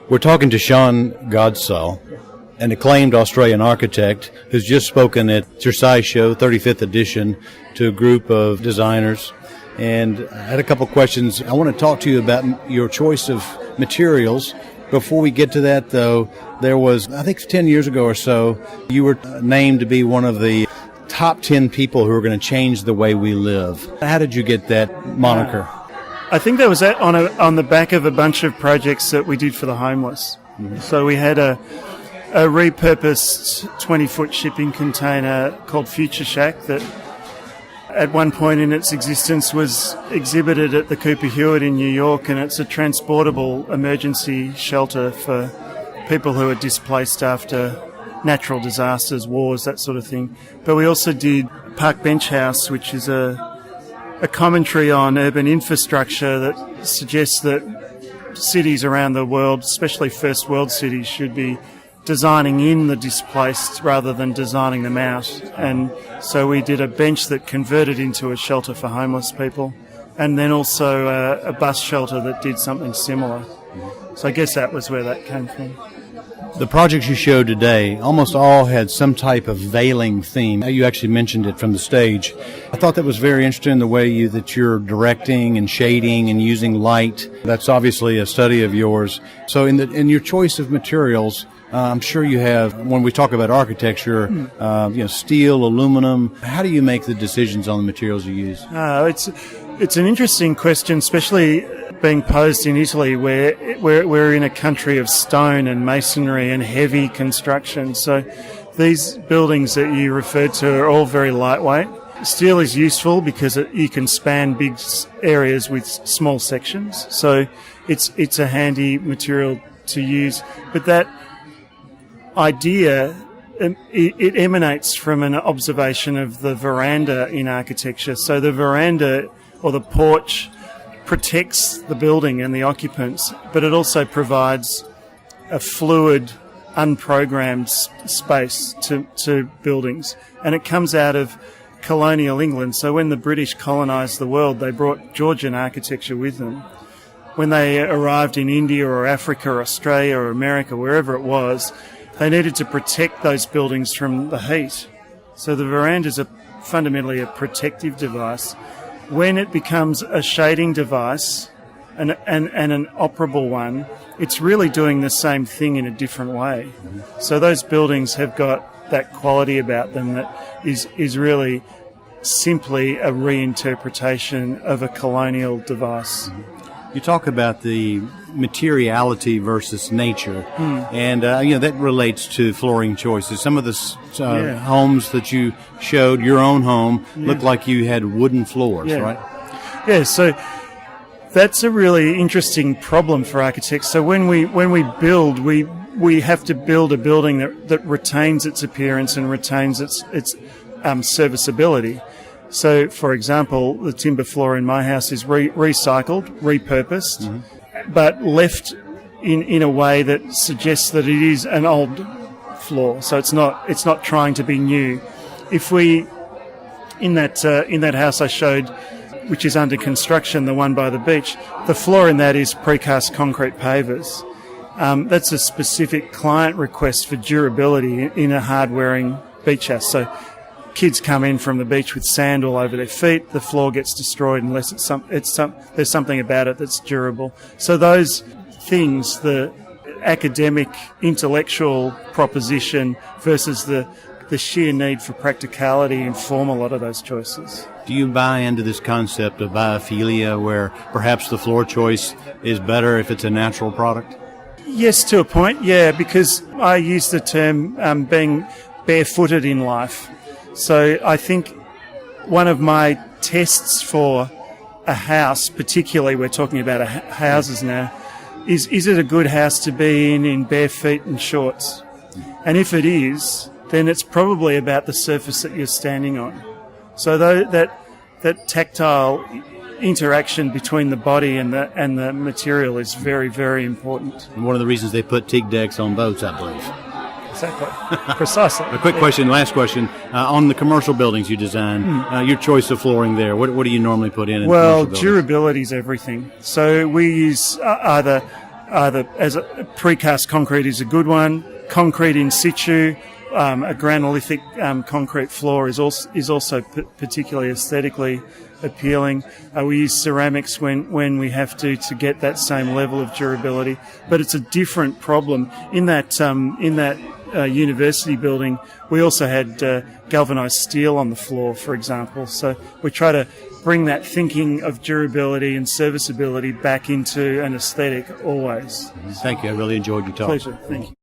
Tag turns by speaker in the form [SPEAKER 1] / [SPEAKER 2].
[SPEAKER 1] We're talking to Sean Godsell, an acclaimed Australian architect who's just spoken at Cersaie show, 35th edition, to a group of designers. And I had a couple questions. I want to talk to you about your choice of materials. Before we get to that, though, there was, I think 10 years ago or so, you were named to be one of the top 10 people who are going to change the way we live. How did you get that moniker?
[SPEAKER 2] I think that was on the back of a bunch of projects that we did for the homeless. Mm-hmm. So we had a repurposed 20-foot shipping container called Future Shack that at one point in its existence was exhibited at the Cooper Hewitt in New York, and it's a transportable emergency shelter for people who are displaced after natural disasters, wars, that sort of thing. But we also did Park Bench House, which is a commentary on urban infrastructure that suggests that cities around the world, especially first world cities, should be designing in the displaced rather than designing them out. And so we did a bench that converted into a shelter for homeless people, and then also a bus shelter that did something similar. So I guess that was where that came from.
[SPEAKER 1] The projects you showed today almost all had some type of veiling theme. You actually mentioned it from the stage. I thought that was very interesting, the way that you're directing and shading and using light. That's obviously a study of yours. So in your choice of materials, I'm sure you have, when we talk about architecture, steel, aluminum. How do you make the decisions on the materials you use?
[SPEAKER 2] It's an interesting question, especially being posed in Italy, where we're in a country of stone and masonry and heavy construction. So these buildings that you referred to are all very lightweight. Steel is useful because you can span big areas with small sections. So it's a handy material to use. But that idea, it emanates from an observation of the veranda in architecture. So the veranda or the porch protects the building and the occupants, but it also provides a fluid, unprogrammed space to buildings. And it comes out of colonial England. So when the British colonised the world, they brought Georgian architecture with them. When they arrived in India or Africa or Australia or America, wherever it was, they needed to protect those buildings from the heat. So the veranda is fundamentally a protective device. When it becomes a shading device and an operable one, it's really doing the same thing in a different way. Mm-hmm. So those buildings have got that quality about them that is really simply a reinterpretation of a colonial device.
[SPEAKER 1] Mm-hmm. You talk about the materiality versus nature, and that relates to flooring choices. Some of the homes that you showed, your own home, looked like you had wooden floors, right?
[SPEAKER 2] Yeah, so that's a really interesting problem for architects. So when we build, we have to build a building that retains its appearance and retains its serviceability. So, for example, the timber floor in my house is recycled, repurposed, but left in a way that suggests that it is an old floor. So it's not trying to be new. If we in that house I showed, which is under construction, the one by the beach, the floor in that is precast concrete pavers. That's a specific client request for durability in a hard-wearing beach house. So kids come in from the beach with sand all over their feet, the floor gets destroyed unless there's something about it that's durable. So those things, the academic, intellectual proposition versus the sheer need for practicality, inform a lot of those choices.
[SPEAKER 1] Do you buy into this concept of biophilia, where perhaps the floor choice is better if it's a natural product?
[SPEAKER 2] Yes, to a point, yeah, because I use the term being barefooted in life. So I think one of my tests for a house, particularly we're talking about houses now, is it a good house to be in bare feet and shorts? And if it is, then it's probably about the surface that you're standing on. So that tactile interaction between the body and the material is very, very important.
[SPEAKER 1] And one of the reasons they put teak decks on boats, I believe.
[SPEAKER 2] Exactly. Precisely.
[SPEAKER 1] A quick question, last question. On the commercial buildings you design, your choice of flooring there, what do you normally put in
[SPEAKER 2] well, durability is everything. So we use either as a precast concrete is a good one. Concrete in situ, a granolithic concrete floor is also particularly aesthetically appealing. We use ceramics when we have to get that same level of durability, but it's a different problem. In that university building, we also had galvanized steel on the floor, for example. So we try to bring that thinking of durability and serviceability back into an aesthetic always.
[SPEAKER 1] Thank you. I really enjoyed your talk.
[SPEAKER 2] Pleasure. Thank you.